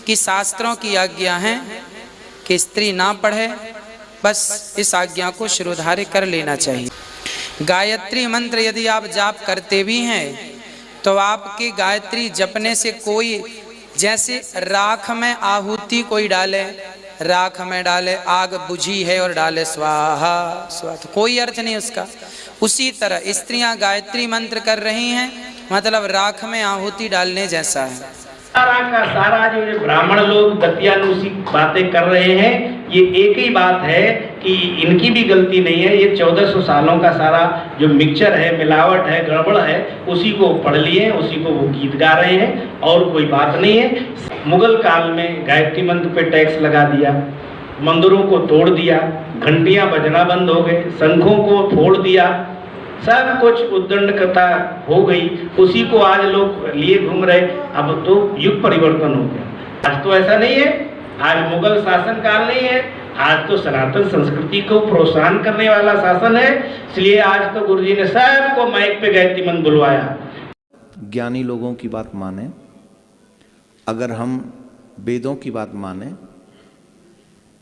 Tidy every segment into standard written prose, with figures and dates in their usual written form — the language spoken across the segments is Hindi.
कि शास्त्रों की आज्ञा है कि स्त्री ना पढ़े, बस इस आज्ञा को शिरोधार्य कर लेना चाहिए। गायत्री मंत्र यदि आप जाप करते भी हैं तो आपके गायत्री जपने से कोई, जैसे राख में आहुति कोई डाले, राख में डाले आग बुझी है और डाले स्वाहा स्वाहा, तो कोई अर्थ नहीं उसका। उसी तरह स्त्रियां गायत्री मंत्र कर रही हैं, मतलब राख में आहुति डालने जैसा है। सारा का सारा जो ब्राह्मण लोग दत्यानुसी बातें कर रहे हैं, ये एक ही बात है कि इनकी भी गलती नहीं है। ये 1400 सालों का सारा जो मिक्सचर है, मिलावट है, गड़बड़ है, उसी को पढ़ लिए, उसी को वो गीत गा रहे हैं और कोई बात नहीं है। मुगल काल में गायत्री मंत्र पे टैक्स लगा दिया, मंदिरों को तोड़ दिया, घंटियां बजना बंद हो गए, शंखों को फोड़ दिया, सब कुछ उद्दंडकता हो गई, उसी को आज लोग लिए घूम रहे। अब तो युग परिवर्तन हो गया। आज तो ऐसा नहीं है, आज मुगल शासन काल नहीं है, आज तो सनातन संस्कृति को प्रोत्साहन करने वाला शासन है। इसलिए आज तो गुरुजी ने सबको माइक पे गायत्री मंत्र बुलवाया। ज्ञानी लोगों की बात माने, अगर हम वेदों की बात माने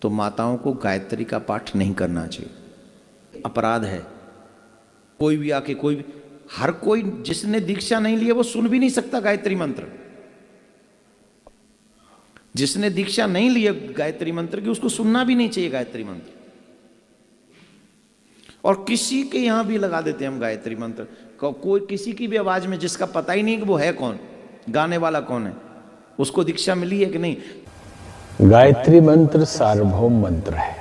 तो माताओं को गायत्री का पाठ नहीं करना चाहिए, अपराध है। कोई भी आके कोई भी, हर कोई जिसने दीक्षा नहीं ली है वो सुन भी नहीं सकता गायत्री मंत्र। जिसने दीक्षा नहीं ली है गायत्री मंत्र की, उसको सुनना भी नहीं चाहिए गायत्री मंत्र। और किसी के यहां भी लगा देते हैं हम गायत्री मंत्र, कोई किसी की भी आवाज में, जिसका पता ही नहीं कि वो है कौन, गाने वाला कौन है, उसको दीक्षा मिली है कि नहीं। गायत्री मंत्र सार्वभौम मंत्र है।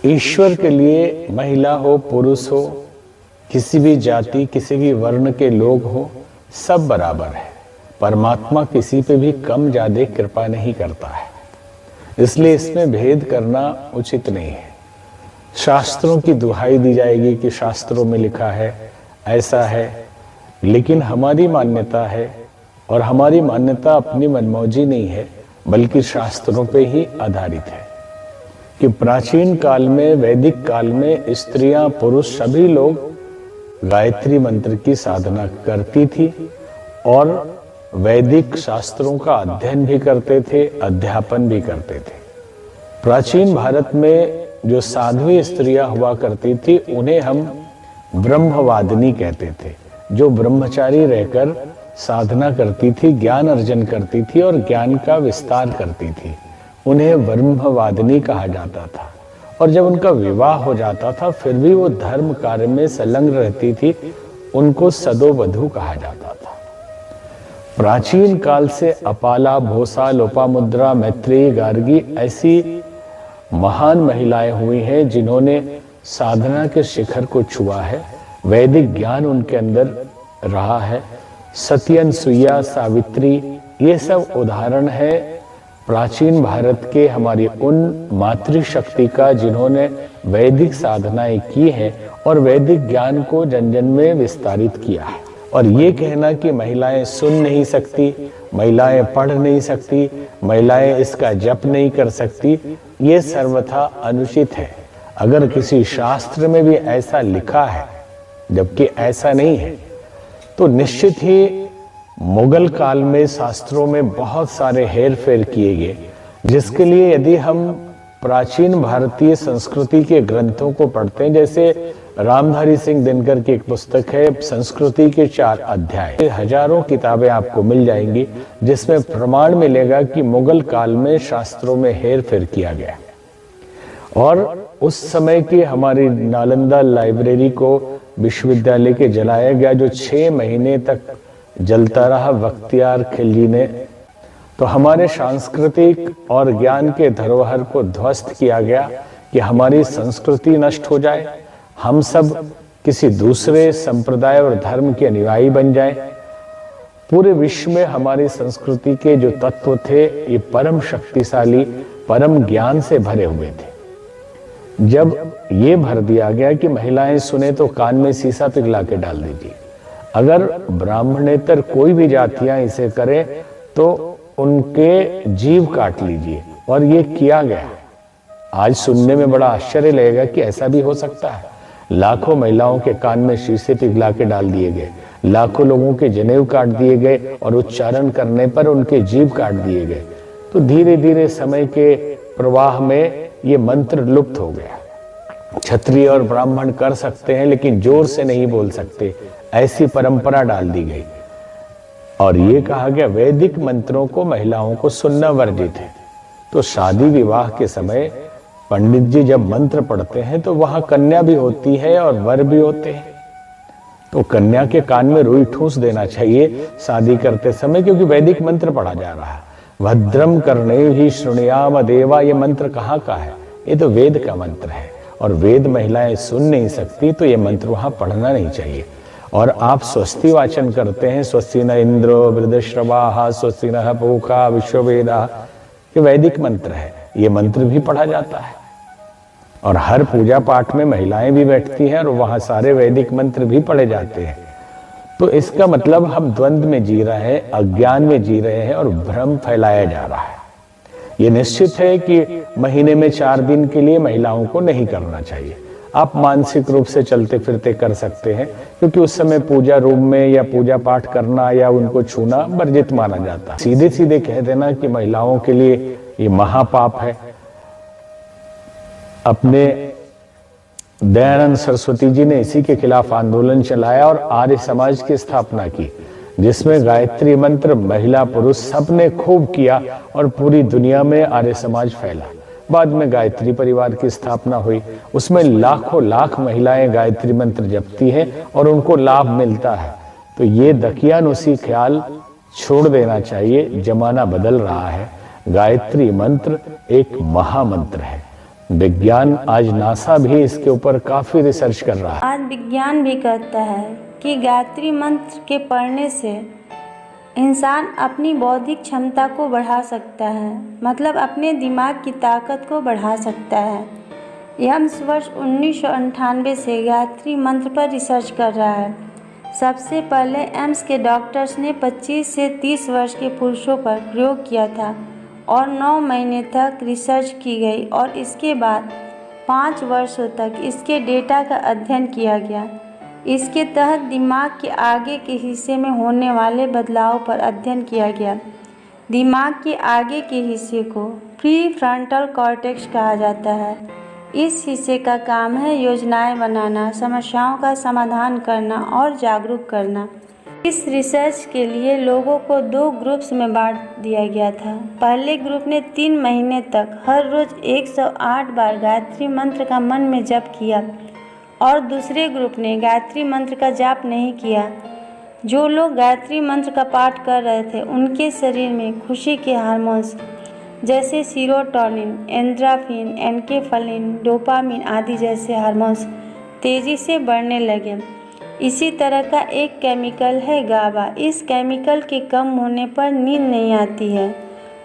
ईश्वर के लिए महिला हो पुरुष हो, किसी भी जाति किसी भी वर्ण के लोग हो, सब बराबर है। परमात्मा किसी पे भी कम ज्यादा कृपा नहीं करता है, इसलिए इसमें भेद करना उचित नहीं है। शास्त्रों की दुहाई दी जाएगी कि शास्त्रों में लिखा है, ऐसा है, लेकिन हमारी मान्यता है, और हमारी मान्यता अपनी मनमौजी नहीं है बल्कि शास्त्रों पे ही आधारित है कि प्राचीन काल में, वैदिक काल में स्त्रियां पुरुष सभी लोग गायत्री मंत्र की साधना करती थी और वैदिक शास्त्रों का अध्ययन भी करते थे, अध्यापन भी करते थे। प्राचीन भारत में जो साध्वी स्त्रियां हुआ करती थी उन्हें हम ब्रह्मवादिनी कहते थे, जो ब्रह्मचारी रहकर साधना करती थी, ज्ञान अर्जन करती थी और ज्ञान का विस्तार करती थी, उन्हें ब्रह्मवादिनी कहा जाता था। और जब उनका विवाह हो जाता था फिर भी वो धर्म कार्य में संलग्न रहती थी, उनको सदोवधू कहा जाता था। प्राचीन काल से अपाला, भोसा, लोपामुद्रा, मैत्रेयी, गार्गी ऐसी महान महिलाएं हुई हैं जिन्होंने साधना के शिखर को छुआ है, वैदिक ज्ञान उनके अंदर रहा है। सत्यन, सुया, सावित्री, ये सब उदाहरण है प्राचीन भारत के हमारी उन मातृशक्ति का जिन्होंने वैदिक साधनाएं की हैं और वैदिक ज्ञान को जन जन में विस्तारित किया है। और ये कहना कि महिलाएं सुन नहीं सकती, महिलाएं पढ़ नहीं सकती, महिलाएं इसका जप नहीं कर सकती, ये सर्वथा अनुचित है। अगर किसी शास्त्र में भी ऐसा लिखा है जबकि ऐसा नहीं है, तो निश्चित ही मुगल काल में शास्त्रों में बहुत सारे हेर फेर किए गए, जिसके लिए यदि हम प्राचीन भारतीय संस्कृति के ग्रंथों को पढ़ते हैं, जैसे रामधारी सिंह दिनकर की एक पुस्तक है संस्कृति के 4 अध्याय, हजारों किताबें आपको मिल जाएंगी जिसमें प्रमाण मिलेगा कि मुगल काल में शास्त्रों में हेर फेर किया गया। और उस समय की हमारी नालंदा लाइब्रेरी को विश्वविद्यालय के जलाया गया, जो 6 महीने तक जलता रहा बख्तियार खिलजी ने। तो हमारे सांस्कृतिक और ज्ञान के धरोहर को ध्वस्त किया गया कि हमारी संस्कृति नष्ट हो जाए, हम सब किसी दूसरे संप्रदाय और धर्म के अनुयायी बन जाएं। पूरे विश्व में हमारी संस्कृति के जो तत्व थे ये परम शक्तिशाली, परम ज्ञान से भरे हुए थे। जब ये भर दिया गया कि महिलाएं सुने तो कान में शीशा पिघला के डाल दीजिए, अगर ब्राह्मणेतर कोई भी जातियां इसे करें तो उनके जीव काट लीजिए, और ये किया गया। आज सुनने में बड़ा आश्चर्य लगेगा कि ऐसा भी हो सकता है। लाखों महिलाओं के कान में शीशे पिघला के डाल दिए गए, लाखों लोगों के जनेऊ काट दिए गए और उच्चारण करने पर उनके जीभ काट दिए गए। तो धीरे धीरे समय के प्रवाह में ये मंत्र लुप्त हो गया। क्षत्रिय और ब्राह्मण कर सकते हैं लेकिन जोर से नहीं बोल सकते, ऐसी परंपरा डाल दी गई। और ये कहा गया वैदिक मंत्रों को महिलाओं को सुनना वर्जित है। तो शादी विवाह के समय पंडित जी जब मंत्र पढ़ते हैं तो वहां कन्या भी होती है और वर भी होते हैं। तो कन्या के कान में रुई ठूस देना चाहिए शादी करते समय, क्योंकि वैदिक मंत्र पढ़ा जा रहा है। भद्रम कर्णेभिः ही शृणुयाम देवा, ये मंत्र कहाँ का है? ये तो वेद का मंत्र है और वेद महिलाएं सुन नहीं सकती, तो ये मंत्र वहां पढ़ना नहीं चाहिए। और आप स्वस्ति वाचन करते हैं, स्वस्ति न इंद्रो वृद्धश्रवाः स्वस्ति नः पूषा विश्ववेदाः, ये वैदिक मंत्र है, ये मंत्र भी पढ़ा जाता है। और हर पूजा पाठ में महिलाएं भी बैठती हैं और वहां सारे वैदिक मंत्र भी पढ़े जाते हैं। तो इसका मतलब हम द्वंद्व में जी रहे हैं, अज्ञान में जी रहे हैं और भ्रम फैलाया जा रहा है। ये निश्चित है कि महीने में 4 दिन के लिए महिलाओं को नहीं करना चाहिए। आप मानसिक रूप से चलते फिरते कर सकते हैं, क्योंकि उस समय पूजा रूम में या पूजा पाठ करना या उनको छूना वर्जित माना जाता है। सीधे सीधे कह देना कि महिलाओं के लिए ये महापाप है। अपने दयानंद सरस्वती जी ने इसी के खिलाफ आंदोलन चलाया और आर्य समाज की स्थापना की, जिसमें गायत्री मंत्र महिला पुरुष सबने खूब किया और पूरी दुनिया में आर्य समाज फैला। बाद में गायत्री परिवार की स्थापना हुई, उसमें लाखों लाख महिलाएं गायत्री मंत्र जपती हैं और उनको लाभ मिलता है। तो ये दकियानुसी ख्याल छोड़ देना चाहिए, जमाना बदल रहा है। गायत्री मंत्र एक महामंत्र है। विज्ञान, आज नासा भी इसके ऊपर काफी रिसर्च कर रहा है। आज विज्ञान भी कहता है कि गायत्री मंत्र के पढ़ने से इंसान अपनी बौद्धिक क्षमता को बढ़ा सकता है, मतलब अपने दिमाग की ताकत को बढ़ा सकता है। एम्स वर्ष 1998 से गायत्री मंत्र पर रिसर्च कर रहा है। सबसे पहले एम्स के डॉक्टर्स ने 25 से 30 वर्ष के पुरुषों पर प्रयोग किया था और 9 महीने तक रिसर्च की गई और इसके बाद 5 वर्षों तक इसके डेटा का अध्ययन किया गया। इसके तहत दिमाग के आगे के हिस्से में होने वाले बदलाव पर अध्ययन किया गया। दिमाग के आगे के हिस्से को प्रीफ्रंटल कॉर्टेक्स कहा जाता है। इस हिस्से का काम है योजनाएं बनाना, समस्याओं का समाधान करना और जागरूक करना। इस रिसर्च के लिए लोगों को 2 ग्रुप्स में बांट दिया गया था। पहले ग्रुप ने 3 महीने तक हर रोज 108 बार गायत्री मंत्र का मन में जप किया और दूसरे ग्रुप ने गायत्री मंत्र का जाप नहीं किया। जो लोग गायत्री मंत्र का पाठ कर रहे थे उनके शरीर में खुशी के हार्मोन्स जैसे सीरोटोनिन, एंड्रोफिन, एनकेफलिन, डोपामिन आदि जैसे हार्मोन्स तेज़ी से बढ़ने लगे। इसी तरह का एक केमिकल है गाबा। इस केमिकल के कम होने पर नींद नहीं आती है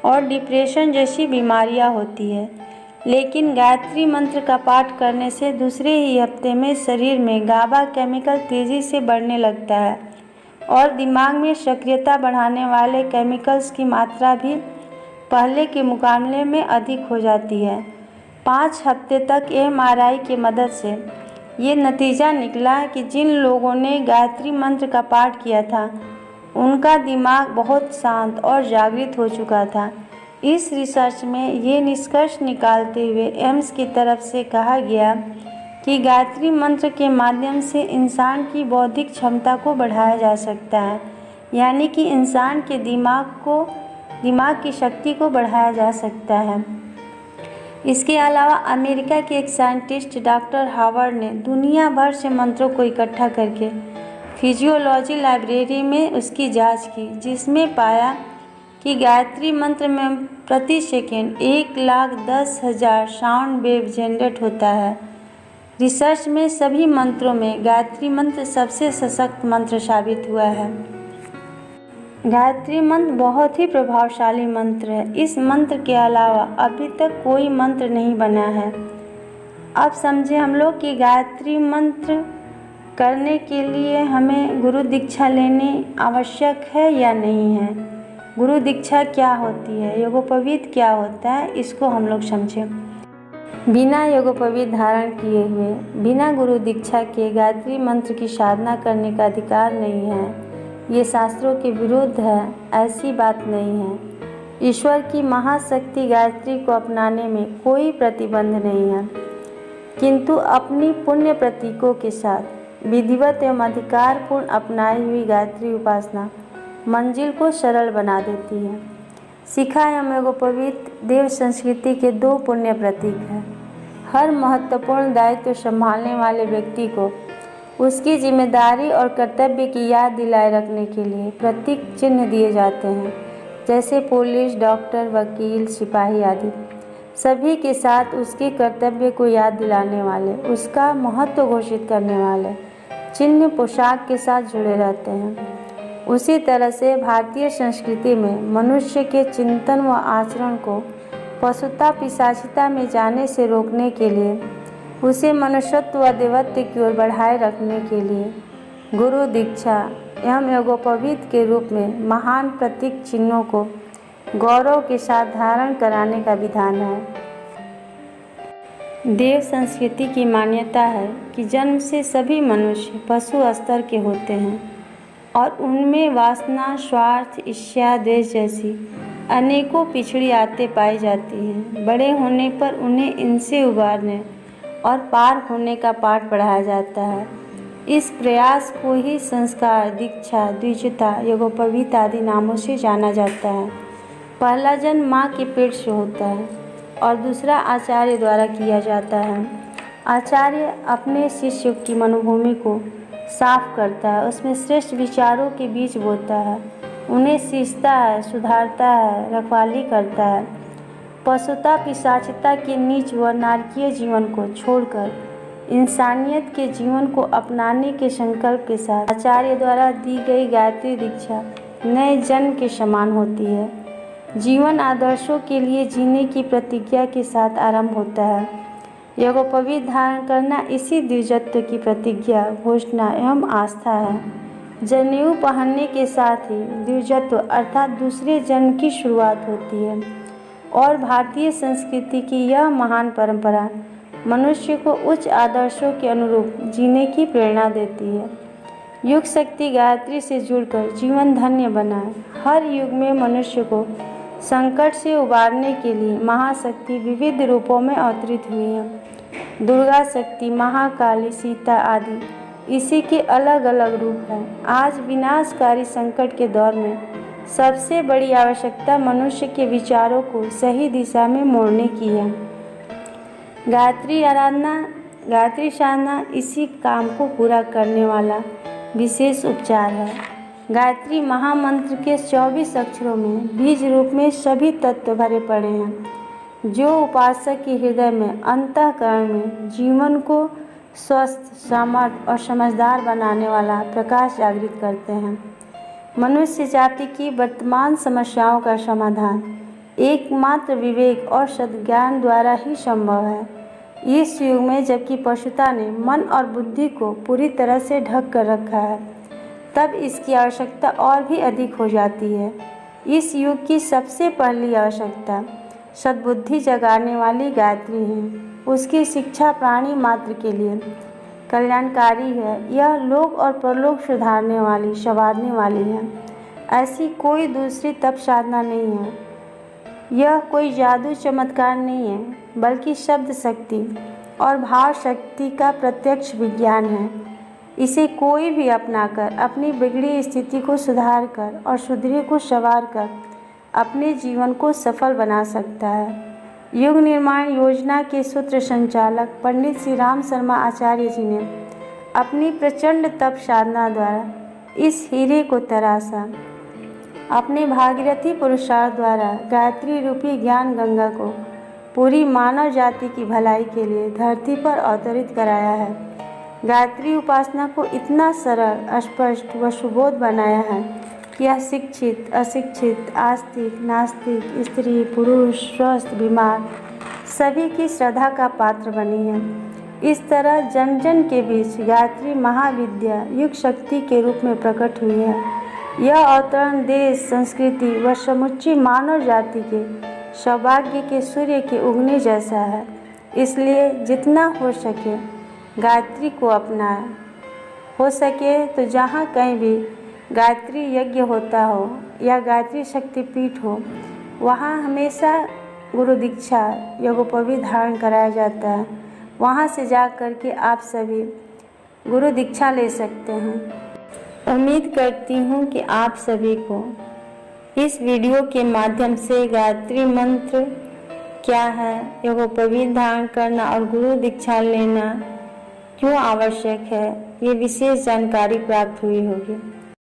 और डिप्रेशन जैसी बीमारियां होती है। लेकिन गायत्री मंत्र का पाठ करने से दूसरे ही हफ्ते में शरीर में गाबा केमिकल तेज़ी से बढ़ने लगता है और दिमाग में सक्रियता बढ़ाने वाले केमिकल्स की मात्रा भी पहले के मुकाबले में अधिक हो जाती है। 5 हफ्ते तक MRI की मदद से ये नतीजा निकला कि जिन लोगों ने गायत्री मंत्र का पाठ किया था उनका दिमाग बहुत शांत और जागृत हो चुका था। इस रिसर्च में ये निष्कर्ष निकालते हुए एम्स की तरफ से कहा गया कि गायत्री मंत्र के माध्यम से इंसान की बौद्धिक क्षमता को बढ़ाया जा सकता है, यानी कि इंसान के दिमाग की शक्ति को बढ़ाया जा सकता है। इसके अलावा अमेरिका के एक साइंटिस्ट डॉक्टर हावर्ड ने दुनिया भर से मंत्रों को इकट्ठा करके फिजियोलॉजी लाइब्रेरी में उसकी जांच की, जिसमें पाया कि गायत्री मंत्र में प्रति सेकेंड 1,10,000 साउंड वेव जनरेट होता है। रिसर्च में सभी मंत्रों में गायत्री मंत्र सबसे सशक्त मंत्र साबित हुआ है। गायत्री मंत्र बहुत ही प्रभावशाली मंत्र है। इस मंत्र के अलावा अभी तक कोई मंत्र नहीं बना है। अब समझे हम लोग कि गायत्री मंत्र करने के लिए हमें गुरु दीक्षा लेनी आवश्यक है या नहीं है। गुरु दीक्षा क्या होती है, योगोपवीत क्या होता है, इसको हम लोग समझें। बिना योगोपवीत धारण किए हुए, बिना गुरु दीक्षा के गायत्री मंत्र की साधना करने का अधिकार नहीं है। ये शास्त्रों के विरुद्ध है, ऐसी बात नहीं है। ईश्वर की महाशक्ति गायत्री को अपनाने में कोई प्रतिबंध नहीं है, किंतु अपनी पुण्य प्रतीकों के साथ विधिवत एवं अधिकारपूर्ण अपनाई हुई गायत्री उपासना मंजिल को सरल बना देती है। शिखा एवं यज्ञोपवीत देव संस्कृति के दो पुण्य प्रतीक हैं। हर महत्वपूर्ण दायित्व संभालने वाले व्यक्ति को उसकी जिम्मेदारी और कर्तव्य की याद दिलाए रखने के लिए प्रतीक चिन्ह दिए जाते हैं, जैसे पुलिस, डॉक्टर, वकील, सिपाही आदि। सभी के साथ उसके कर्तव्य को याद दिलाने वाले, उसका महत्व घोषित करने वाले चिन्ह पोशाक के साथ जुड़े रहते हैं। उसी तरह से भारतीय संस्कृति में मनुष्य के चिंतन व आचरण को पशुता पिशाचिता में जाने से रोकने के लिए, उसे मनुष्यत्व व देवत्व की ओर बढ़ाए रखने के लिए गुरु दीक्षा एवं यज्ञोपवीत के रूप में महान प्रतीक चिन्हों को गौरव के साथ धारण कराने का विधान है। देव संस्कृति की मान्यता है कि जन्म से सभी मनुष्य पशु स्तर के होते हैं और उनमें वासना, स्वार्थ, ईर्ष्या, द्वेष जैसी अनेकों पिछड़ी आदतें पाई जाती हैं। बड़े होने पर उन्हें इनसे उबारने और पार होने का पाठ पढ़ाया जाता है। इस प्रयास को ही संस्कार, दीक्षा, द्विजता, यज्ञोपवीत आदि नामों से जाना जाता है। पहला जन्म माँ के पेट से होता है और दूसरा आचार्य द्वारा किया जाता है। आचार्य अपने शिष्य की मनोभूमि को साफ करता है, उसमें श्रेष्ठ विचारों के बीज बोता है, उन्हें सींचता है, सुधारता है, रखवाली करता है। पशुता पिशाचिता के नीच व नारकीय जीवन को छोड़कर इंसानियत के जीवन को अपनाने के संकल्प के साथ आचार्य द्वारा दी गई गायत्री दीक्षा नए जन्म के समान होती है। जीवन आदर्शों के लिए जीने की प्रतिज्ञा के साथ आरंभ होता है। यज्ञोपवीत धारण करना इसी द्विजत्व की प्रतिज्ञा, घोषणा एवं आस्था है। जनेऊ पहनने के साथ ही द्विजत्व अर्थात दूसरे जन्म की शुरुआत होती है और भारतीय संस्कृति की यह महान परंपरा मनुष्य को उच्च आदर्शों के अनुरूप जीने की प्रेरणा देती है। युग शक्ति गायत्री से जुड़कर जीवन धन्य बनाए। हर युग में मनुष्य को संकट से उबारने के लिए महाशक्ति विविध रूपों में अवतरित हुई है। दुर्गा शक्ति, महाकाली, सीता आदि इसी के अलग अलग रूप हैं। आज विनाशकारी संकट के दौर में सबसे बड़ी आवश्यकता मनुष्य के विचारों को सही दिशा में मोड़ने की है। गायत्री आराधना, गायत्री साधना इसी काम को पूरा करने वाला विशेष उपचार है। गायत्री महामंत्र के 24 अक्षरों में बीज रूप में सभी तत्व भरे पड़े हैं, जो उपासक के हृदय में, अंतःकरण में जीवन को स्वस्थ, समर्थ और समझदार बनाने वाला प्रकाश जागृत करते हैं। मनुष्य जाति की वर्तमान समस्याओं का समाधान एकमात्र विवेक और सद्ज्ञान द्वारा ही संभव है। इस युग में जबकि पशुता ने मन और बुद्धि को पूरी तरह से ढक कर रखा है, तब इसकी आवश्यकता और भी अधिक हो जाती है। इस युग की सबसे पहली आवश्यकता सद्बुद्धि जगाने वाली गायत्री है। उसकी शिक्षा प्राणी मात्र के लिए कल्याणकारी है। यह लोक और परलोक सुधारने वाली, संवारने वाली है। ऐसी कोई दूसरी तप साधना नहीं है। यह कोई जादू चमत्कार नहीं है, बल्कि शब्द शक्ति और भाव शक्ति का प्रत्यक्ष विज्ञान है। इसे कोई भी अपनाकर अपनी बिगड़ी स्थिति को सुधार कर और सुधरे को संवार कर अपने जीवन को सफल बना सकता है। युग निर्माण योजना के सूत्र संचालक पंडित श्री राम शर्मा आचार्य जी ने अपनी प्रचंड तप साधना द्वारा इस हीरे को तराशा। अपने भागीरथी पुरुषार्थ द्वारा गायत्री रूपी ज्ञान गंगा को पूरी मानव जाति की भलाई के लिए धरती पर अवतरित कराया है। गायत्री उपासना को इतना सरल, स्पष्ट व सुबोध बनाया है कि यह शिक्षित, अशिक्षित, आस्तिक, नास्तिक, स्त्री, पुरुष, स्वस्थ, बीमार सभी की श्रद्धा का पात्र बनी है। इस तरह जन जन के बीच गायत्री महाविद्या युग शक्ति के रूप में प्रकट हुई है। यह अवतरण देश, संस्कृति व समुच्ची मानव जाति के सौभाग्य के सूर्य के उगने जैसा है। इसलिए जितना हो सके गायत्री को अपनाएं। हो सके तो जहाँ कहीं भी गायत्री यज्ञ होता हो या गायत्री शक्ति पीठ हो, वहाँ हमेशा गुरु दीक्षा यज्ञोपवीत धारण कराया जाता है। वहाँ से जा कर के आप सभी गुरु दीक्षा ले सकते हैं। उम्मीद करती हूँ कि आप सभी को इस वीडियो के माध्यम से गायत्री मंत्र क्या है, यज्ञोपवीत धारण करना और गुरु दीक्षा लेना क्यों आवश्यक है, ये विशेष जानकारी प्राप्त हुई होगी।